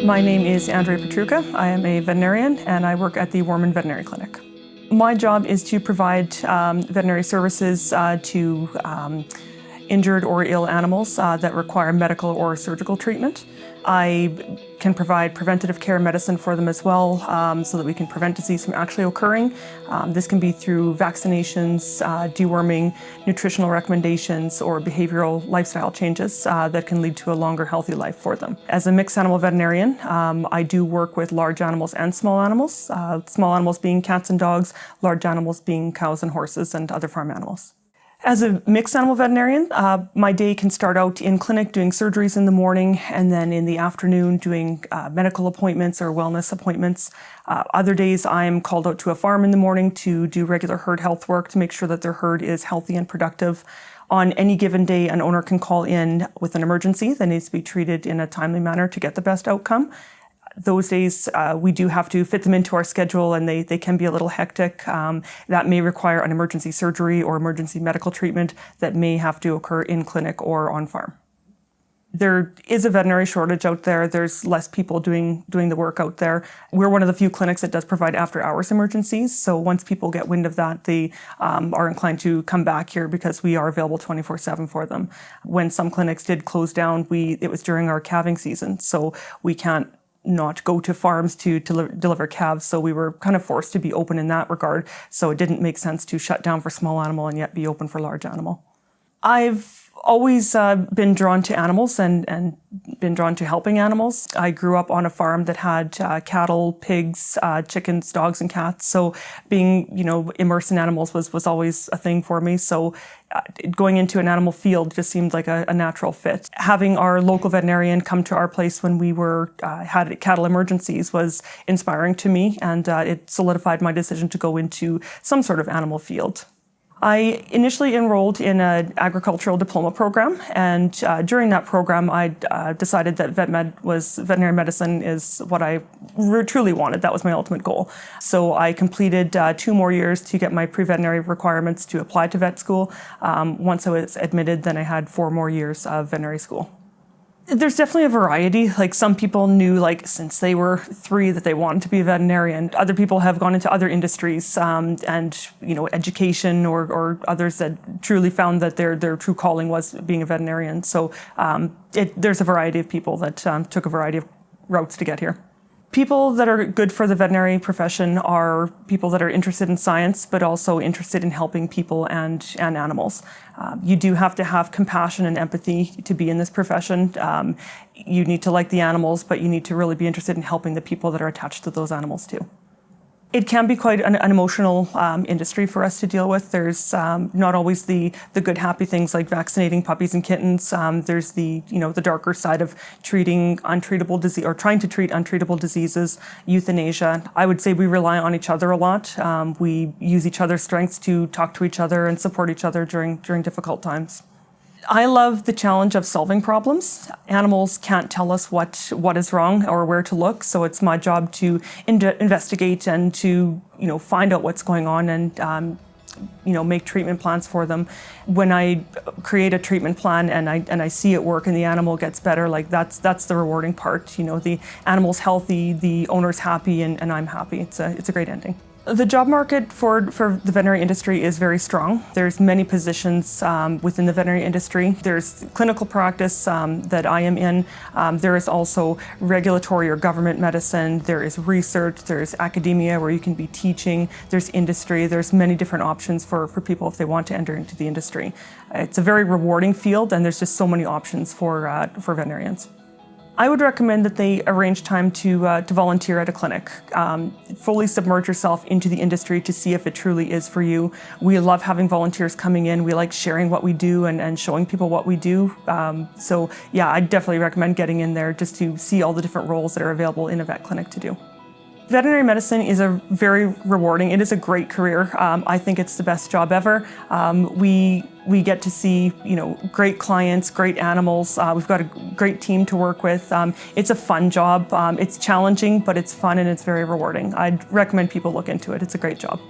My name is Andrea Petruka. I am a veterinarian and I work at the Warman Veterinary Clinic. My job is to provide veterinary services to injured or ill animals that require medical or surgical treatment. I can provide preventative care medicine for them as well, so that we can prevent disease from actually occurring. This can be through vaccinations, deworming, nutritional recommendations, or behavioral lifestyle changes that can lead to a longer, healthy life for them. As a mixed animal veterinarian, I do work with large animals and small animals. Small animals being cats and dogs, large animals being cows and horses and other farm animals. As a mixed animal veterinarian, my day can start out in clinic doing surgeries in the morning and then in the afternoon doing medical appointments or wellness appointments. Other days I'm called out to a farm in the morning to do regular herd health work to make sure that their herd is healthy and productive. On any given day, an owner can call in with an emergency that needs to be treated in a timely manner to get the best outcome. Those days, we do have to fit them into our schedule and they can be a little hectic. That may require an emergency surgery or emergency medical treatment that may have to occur in clinic or on farm. There is a veterinary shortage out there. There's less people doing the work out there. We're one of the few clinics that does provide after-hours emergencies. So once people get wind of that, they are inclined to come back here because we are available 24/7 for them. When some clinics did close down, it was during our calving season, so we can't not go to farms to deliver calves, so we were kind of forced to be open in that regard. So it didn't make sense to shut down for small animal and yet be open for large animal. I've always been drawn to animals and been drawn to helping animals. I grew up on a farm that had cattle, pigs, chickens, dogs, and cats. So being, immersed in animals was always a thing for me. So going into an animal field just seemed like a natural fit. Having our local veterinarian come to our place when we had cattle emergencies was inspiring to me, and it solidified my decision to go into some sort of animal field. I initially enrolled in an agricultural diploma program, and during that program I decided that veterinary medicine is what I truly wanted. That was my ultimate goal. So I completed 2 more years to get my pre-veterinary requirements to apply to vet school. Once I was admitted, then I had 4 more years of veterinary school. There's definitely a variety. Like, some people knew, since they were 3 that they wanted to be a veterinarian. Other people have gone into other industries and education, or others that truly found that their true calling was being a veterinarian. So there's a variety of people that took a variety of routes to get here. People that are good for the veterinary profession are people that are interested in science, but also interested in helping people and animals. You do have to have compassion and empathy to be in this profession. You need to like the animals, but you need to really be interested in helping the people that are attached to those animals too. It can be quite an emotional industry for us to deal with. There's not always the good, happy things like vaccinating puppies and kittens. There's the darker side of treating untreatable disease, or trying to treat untreatable diseases, euthanasia. I would say we rely on each other a lot. We use each other's strengths to talk to each other and support each other during difficult times. I love the challenge of solving problems. Animals can't tell us what is wrong or where to look, so it's my job to investigate and to find out what's going on and make treatment plans for them. When I create a treatment plan and I see it work and the animal gets better, that's the rewarding part. The animal's healthy, the owner's happy, and I'm happy. It's a great ending. The job market for the veterinary industry is very strong. There's many positions within the veterinary industry. There's clinical practice that I am in. There is also regulatory or government medicine. There is research. There's academia where you can be teaching. There's industry. There's many different options for people if they want to enter into the industry. It's a very rewarding field, and there's just so many options for veterinarians. I would recommend that they arrange time to volunteer at a clinic. Fully submerge yourself into the industry to see if it truly is for you. We love having volunteers coming in. We like sharing what we do and showing people what we do. So yeah, I definitely recommend getting in there just to see all the different roles that are available in a vet clinic to do. Veterinary medicine is a very rewarding, it is a great career. I think it's the best job ever. We get to see, great clients, great animals. We've got a great team to work with. It's a fun job. It's challenging, but it's fun and it's very rewarding. I'd recommend people look into it. It's a great job.